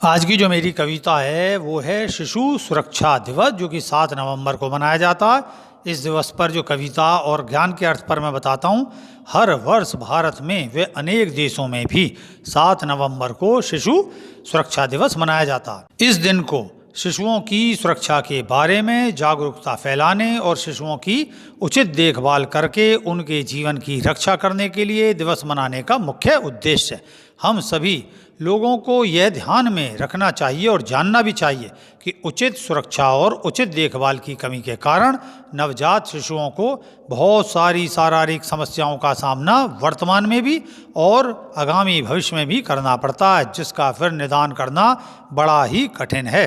आज की जो मेरी कविता है वो है शिशु सुरक्षा दिवस, जो कि 7 नवंबर को मनाया जाता है। इस दिवस पर जो कविता और ज्ञान के अर्थ पर मैं बताता हूँ। हर वर्ष भारत में व अनेक देशों में भी 7 नवंबर को शिशु सुरक्षा दिवस मनाया जाता है। इस दिन को शिशुओं की सुरक्षा के बारे में जागरूकता फैलाने और शिशुओं की उचित देखभाल करके उनके जीवन की रक्षा करने के लिए दिवस मनाने का मुख्य उद्देश्य है। हम सभी लोगों को यह ध्यान में रखना चाहिए और जानना भी चाहिए कि उचित सुरक्षा और उचित देखभाल की कमी के कारण नवजात शिशुओं को बहुत सारी शारीरिक समस्याओं का सामना वर्तमान में भी और आगामी भविष्य में भी करना पड़ता है, जिसका फिर निदान करना बड़ा ही कठिन है।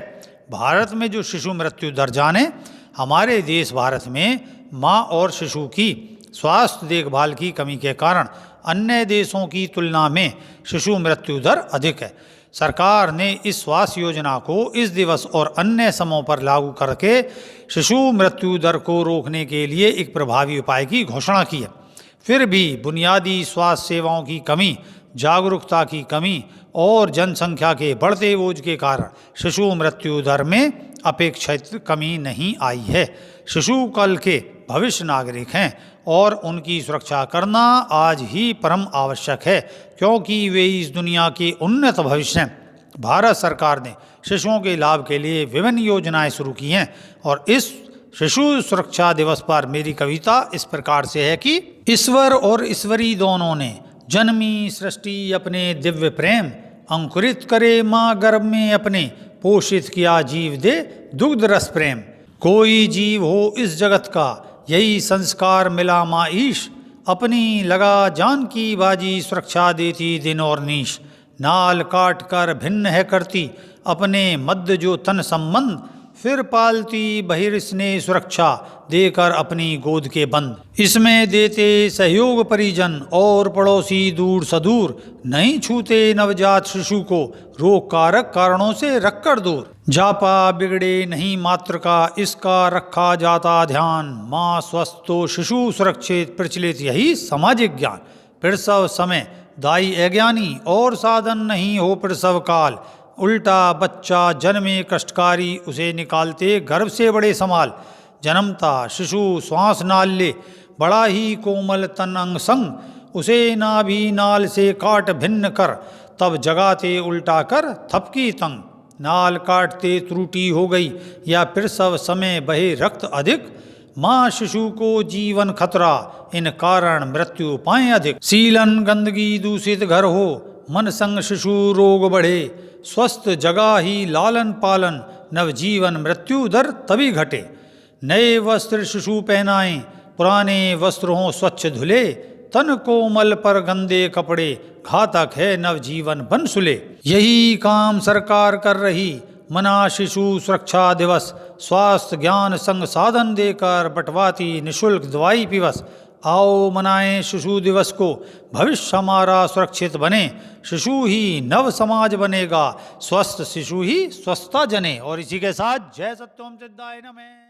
भारत में जो शिशु मृत्यु दर जाने, हमारे देश भारत में माँ और शिशु की स्वास्थ्य देखभाल की कमी के कारण अन्य देशों की तुलना में शिशु मृत्यु दर अधिक है। सरकार ने इस स्वास्थ्य योजना को इस दिवस और अन्य समयों पर लागू करके शिशु मृत्यु दर को रोकने के लिए एक प्रभावी उपाय की घोषणा की है। फिर भी बुनियादी स्वास्थ्य सेवाओं की कमी, जागरूकता की कमी और जनसंख्या के बढ़ते बोझ के कारण शिशु मृत्यु दर में अपेक्षित कमी नहीं आई है। शिशु कल के भविष्य नागरिक हैं और उनकी सुरक्षा करना आज ही परम आवश्यक है, क्योंकि वे इस दुनिया के उन्नत भविष्य हैं। भारत सरकार ने शिशुओं के लाभ के लिए विभिन्न योजनाएं शुरू की हैं और इस शिशु सुरक्षा दिवस पर मेरी कविता इस प्रकार से है कि ईश्वर और ईश्वरी दोनों ने जन्मी सृष्टि अपने दिव्य प्रेम, अंकुरित करे माँ गर्भ में अपने, पोषित किया जीव दे दुग्ध रस प्रेम। कोई जीव हो इस जगत का यही संस्कार मिला माँ ईश, अपनी लगा जान की बाजी सुरक्षा देती दिन और नीश। नाल काट कर भिन्न है करती अपने मध्य जो तन संबंध, फिर पालती बहिर्स्नेह सुरक्षा देकर अपनी गोद के बंद। इसमें देते सहयोग परिजन और पड़ोसी दूर सदूर, नहीं छूते नवजात शिशु को रोग कारक कारणों से रखकर दूर। जापा बिगड़े नहीं मात्र का इसका रखा जाता ध्यान, माँ स्वस्थ तो शिशु सुरक्षित प्रचलित यही सामाजिक ज्ञान। प्रसव समय दाई अज्ञानी और साधन नहीं हो प्रसव काल, उल्टा बच्चा जन्मे कष्टकारी उसे निकालते गर्भ से बड़े संभाल। जन्मता शिशु श्वास नाल ले बड़ा ही कोमल तन अंग संग, उसे नाभि नाल से काट भिन्न कर तब जगाते उल्टा कर थपकी तंग। नाल काटते त्रुटि हो गई या प्रसव समय बहे रक्त अधिक, माँ शिशु को जीवन खतरा इन कारण मृत्यु पाए अधिक। सीलन गंदगी दूषित घर हो मन संग शिशु रोग बढ़े, स्वस्थ जगह ही लालन पालन नवजीवन मृत्यु दर तभी घटे। नए वस्त्र शिशु पहनाएं पुराने वस्त्र हों स्वच्छ धुले, तन कोमल पर गंदे कपड़े घातक है नवजीवन बन सुले। यही काम सरकार कर रही मना शिशु सुरक्षा दिवस, स्वास्थ्य ज्ञान संग साधन देकर बंटवाती निशुल्क दवाई पिवस। आओ मनाएं शिशु दिवस को, भविष्य हमारा सुरक्षित बने, शिशु ही नव समाज बनेगा, स्वस्थ शिशु ही स्वस्थता जने। और इसी के साथ जय सत्यम सिद्धाय नमः।